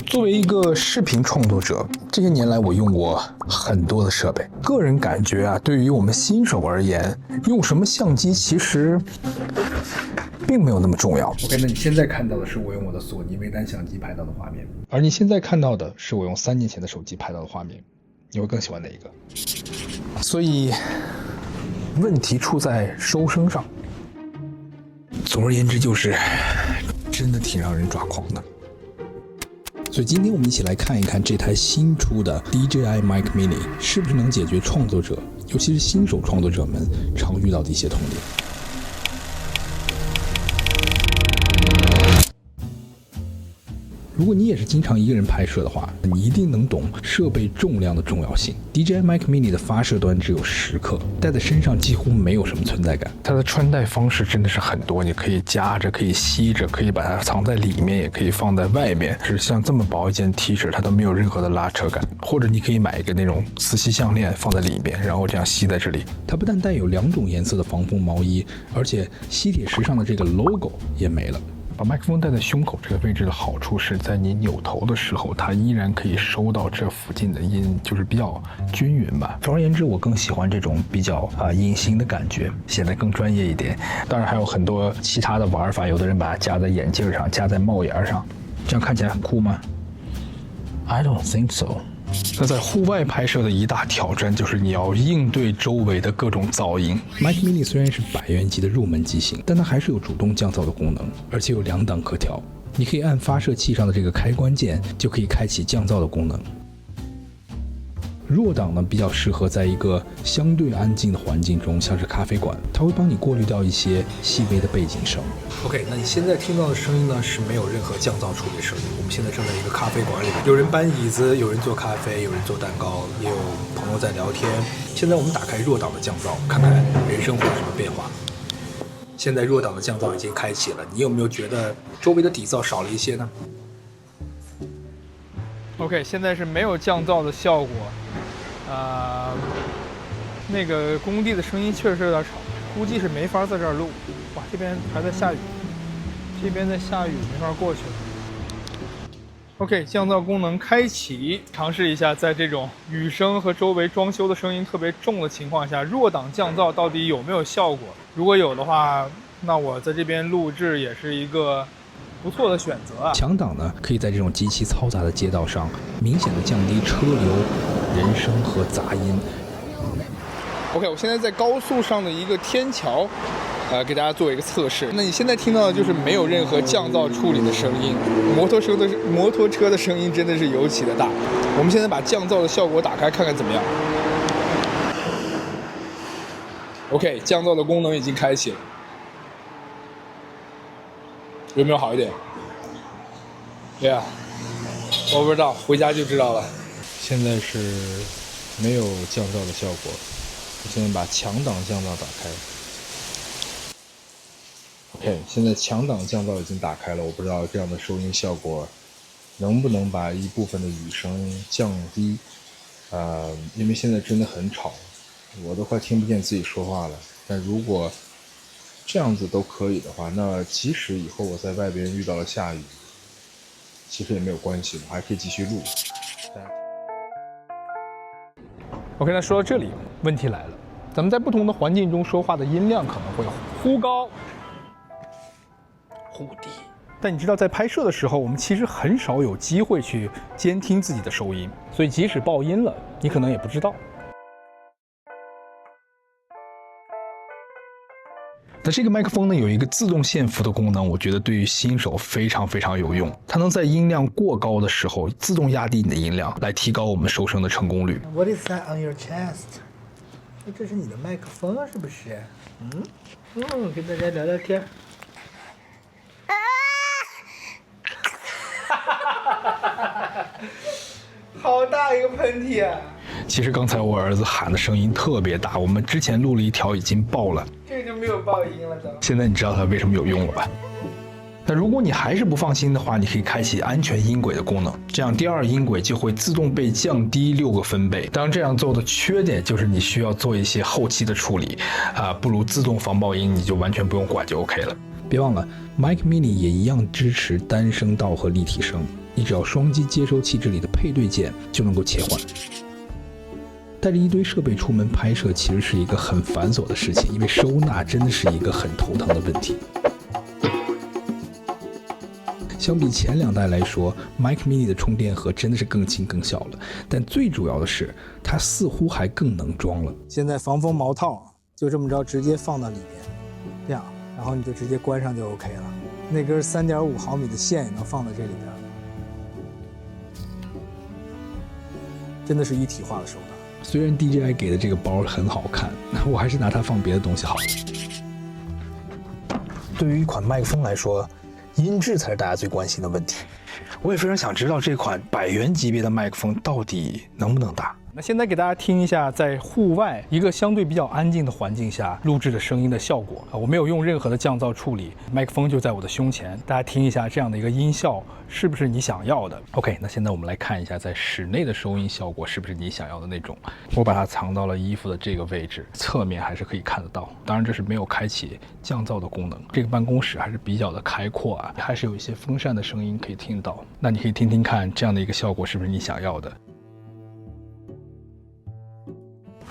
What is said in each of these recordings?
作为一个视频创作者，这些年来我用过很多的设备。个人感觉啊，对于我们新手而言，用什么相机其实并没有那么重要。OK， 那你现在看到的是我用我的索尼微单相机拍到的画面，而你现在看到的是我用3年前的手机拍到的画面，你会更喜欢哪一个？所以问题出在收声上。总而言之，就是真的挺让人抓狂的。所以今天我们一起来看一看这台新出的 DJI Mic Mini 是不是能解决创作者，尤其是新手创作者们常遇到的一些痛点。如果你也是经常一个人拍摄的话，你一定能懂设备重量的重要性。DJI Mic Mini 的发射端只有10克，戴在身上几乎没有什么存在感。它的穿戴方式真的是很多，你可以夹着，可以吸着，可以把它藏在里面，也可以放在外面。是像这么薄一件 T 恤，它都没有任何的拉扯感。或者你可以买一个那种磁吸项链放在里面，然后这样吸在这里。它不但带有2种颜色的防风毛衣，而且吸铁石上的这个 logo 也没了。把麦克风戴在胸口这个位置的好处是在你扭头的时候，它依然可以收到这附近的音，就是比较均匀吧。总而言之，我更喜欢这种比较隐形的感觉，显得更专业一点。当然还有很多其他的玩法，有的人把它夹在眼镜上，夹在帽檐上，这样看起来很酷吗？ I don't think so。那在户外拍摄的一大挑战就是你要应对周围的各种噪音。Mic Mini 虽然是100元级的入门机型，但它还是有主动降噪的功能，而且有2档可调。你可以按发射器上的这个开关键，就可以开启降噪的功能。弱档呢比较适合在一个相对安静的环境中，像是咖啡馆，它会帮你过滤掉一些细微的背景声。OK， 那你现在听到的声音呢是没有任何降噪处理声音。我们现在正在一个咖啡馆里，有人搬椅子，有人做咖啡，有人做蛋糕，也有朋友在聊天。现在我们打开弱档的降噪，看看人声会有什么变化。现在弱档的降噪已经开启了，你有没有觉得周围的底噪少了一些呢？ OK， 现在是没有降噪的效果。那个工地的声音确实有点吵，估计是没法在这儿录。哇，这边还在下雨，这边在下雨，没法过去了。OK， 降噪功能开启，尝试一下在这种雨声和周围装修的声音特别重的情况下，弱档降噪到底有没有效果？如果有的话，那我在这边录制也是一个不错的选择啊。强档呢，可以在这种极其嘈杂的街道上，明显的降低车流、人声和杂音。OK， 我现在在高速上的一个天桥，给大家做一个测试。那你现在听到的就是没有任何降噪处理的声音，摩托车的声音真的是尤其的大。我们现在把降噪的效果打开，看看怎么样。OK， 降噪的功能已经开启了。有没有好一点？对呀，我不知道，回家就知道了。现在是没有降噪的效果，我现在把强档降噪打开。OK， 现在强档降噪已经打开了，我不知道这样的收音效果能不能把一部分的雨声降低。因为现在真的很吵，我都快听不见自己说话了。但如果这样子都可以的话，那即使以后我在外边遇到了下雨，其实也没有关系，我还可以继续录。OK， 那说到这里，问题来了，咱们在不同的环境中说话的音量可能会忽高、忽低。但你知道，在拍摄的时候，我们其实很少有机会去监听自己的收音，所以即使爆音了，你可能也不知道。那这个麦克风呢，有一个自动限幅的功能，我觉得对于新手非常非常有用。它能在音量过高的时候自动压低你的音量，来提高我们收声的成功率。What is that on your chest？ 这是你的麦克风是不是？跟大家聊聊天。好大一个喷嚏啊！其实刚才我儿子喊的声音特别大，我们之前录了一条已经爆了，这个就没有爆音了都。现在你知道它为什么有用了吧？那如果你还是不放心的话，你可以开启安全音轨的功能，这样第二音轨就会自动被降低6个分贝。当然这样做的缺点就是你需要做一些后期的处理，不如自动防爆音，你就完全不用管就 OK 了。别忘了 Mic Mini 也一样支持单声道和立体声，你只要双击接收器这里的配对键就能够切换。带着一堆设备出门拍摄其实是一个很繁琐的事情，因为收纳真的是一个很头疼的问题。相比前2代来说 ，Mac Mini 的充电盒真的是更轻更小了，但最主要的是它似乎还更能装了。现在防风毛套就这么着直接放到里边，这样，然后你就直接关上就 OK 了。那根3.5毫米的线也能放在这里边，真的是一体化的收纳。虽然 DJI 给的这个包很好看，我还是拿它放别的东西好了。对于一款麦克风来说，音质才是大家最关心的问题。我也非常想知道这款100元级别的麦克风到底能不能打。那现在给大家听一下，在户外一个相对比较安静的环境下录制的声音的效果啊，我没有用任何的降噪处理，麦克风就在我的胸前，大家听一下这样的一个音效是不是你想要的 ？OK， 那现在我们来看一下在室内的收音效果是不是你想要的那种。我把它藏到了衣服的这个位置，侧面还是可以看得到。当然这是没有开启降噪的功能。这个办公室还是比较的开阔啊，还是有一些风扇的声音可以听到。那你可以听听看这样的一个效果是不是你想要的。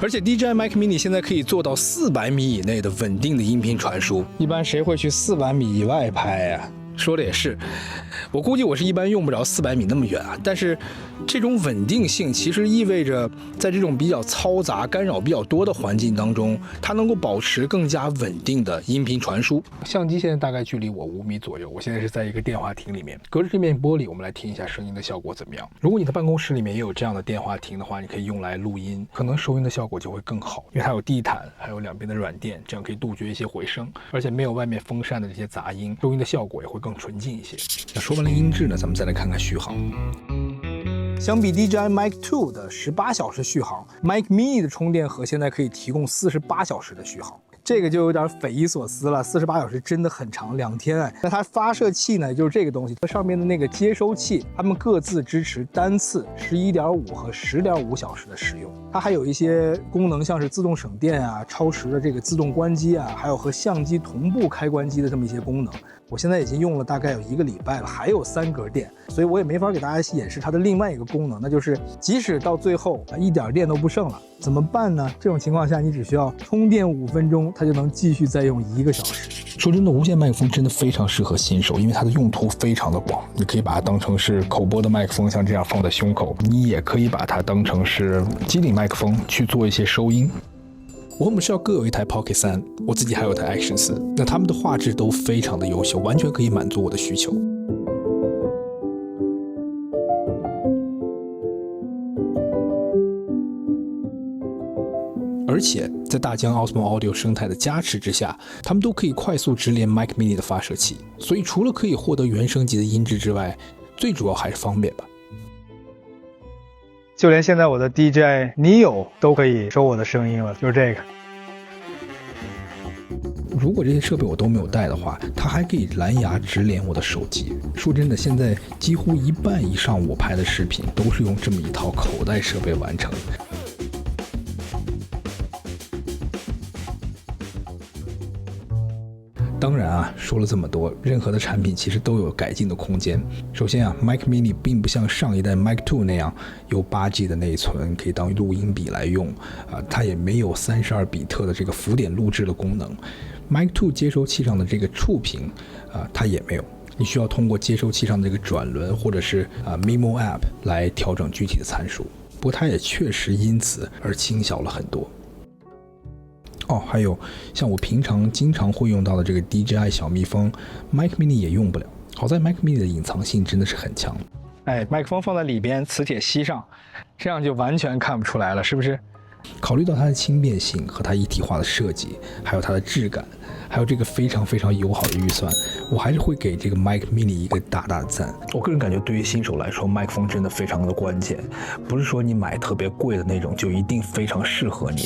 而且 DJI Mac Mini 现在可以做到400米以内的稳定的音频传输。一般谁会去400米以外拍呀？说的也是，我估计我是一般用不着400米那么远啊。但是这种稳定性其实意味着，在这种比较嘈杂、干扰比较多的环境当中，它能够保持更加稳定的音频传输。相机现在大概距离我5米左右，我现在是在一个电话亭里面，隔着这面玻璃，我们来听一下声音的效果怎么样。如果你的办公室里面也有这样的电话亭的话，你可以用来录音，可能收音的效果就会更好，因为它有地毯，还有两边的软垫，这样可以杜绝一些回声，而且没有外面风扇的这些杂音，收音的效果也会更纯净一些。那说完了音质呢，咱们再来看看续航。相比 DJI Mic 2的18小时续航， Mac Mini 的充电盒现在可以提供48小时的续航。这个就有点匪夷所思了，48小时真的很长，2天哎。那它发射器呢，就是这个东西，它上面的那个接收器，它们各自支持单次11.5和10.5小时的使用。它还有一些功能，像是自动省电啊、超时的这个自动关机啊，还有和相机同步开关机的这么一些功能。我现在已经用了大概有1个礼拜了，还有3格电，所以我也没法给大家演示它的另外一个功能，那就是即使到最后一点电都不剩了，怎么办呢？这种情况下，你只需要充电5分钟，它就能继续再用1个小时。说真的，无线麦克风真的非常适合新手，因为它的用途非常的广。你可以把它当成是口播的麦克风，像这样放在胸口；你也可以把它当成是机顶麦克风去做一些收音。我和米少各有一台 Pocket 3，我自己还有一台 Action 4，那它们的画质都非常的优秀，完全可以满足我的需求。而且在大疆 Osmo Audio 生态的加持之下，它们都可以快速直连 Mac Mini 的发射器，所以除了可以获得原声级的音质之外，最主要还是方便吧。就连现在我的 DJI Neo 都可以收我的声音了，就是这个。如果这些设备我都没有带的话，它还可以蓝牙直连我的手机。说真的，现在几乎1半以上我拍的视频都是用这么一套口袋设备完成的。当然啊，说了这么多，任何的产品其实都有改进的空间。首先啊 ，Mac Mini 并不像上一代 Mac 2那样有8G 的内存可以当录音笔来用啊，它也没有32比特的这个浮点录制的功能。Mac 2接收器上的这个触屏啊，它也没有，你需要通过接收器上的这个转轮或者是Mimo App 来调整具体的参数。不过它也确实因此而轻小了很多。哦，还有像我平常经常会用到的这个 DJI 小蜜蜂 Mac Mini 也用不了。好在 Mac Mini 的隐藏性真的是很强。哎，麦克风放在里边，磁铁吸上，这样就完全看不出来了，是不是？考虑到它的轻便性和它一体化的设计，还有它的质感，还有这个非常非常友好的预算，我还是会给这个 Mac Mini 一个大大的赞。我个人感觉，对于新手来说，麦克风真的非常的关键，不是说你买特别贵的那种就一定非常适合你。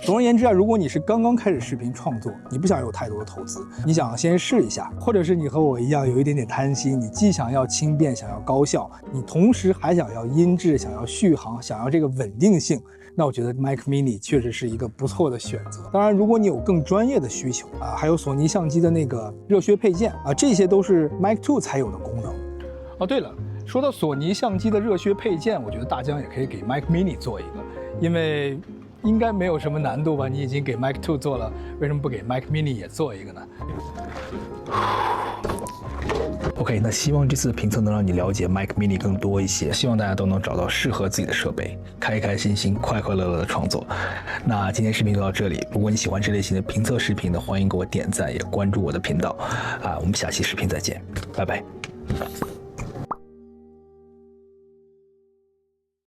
总而言之啊，如果你是刚刚开始视频创作，你不想有太多的投资，你想先试一下，或者是你和我一样有一点点贪心，你既想要轻便，想要高效，你同时还想要音质，想要续航，想要这个稳定性，那我觉得 Mac Mini 确实是一个不错的选择。当然，如果你有更专业的需求啊，还有索尼相机的那个热靴配件啊，这些都是 Mac 2才有的功能。哦，对了，说到索尼相机的热靴配件，我觉得大疆也可以给 Mic Mini 做一个，因为应该没有什么难度吧？你已经给 Mic 2做了，为什么不给 Mic Mini 也做一个呢？ OK， 那希望这次的评测能让你了解 Mic Mini 更多一些，希望大家都能找到适合自己的设备，开开心心、快快乐乐的创作。那今天视频就到这里，如果你喜欢这类型的评测视频呢，欢迎给我点赞，也关注我的频道。我们下期视频再见，拜拜。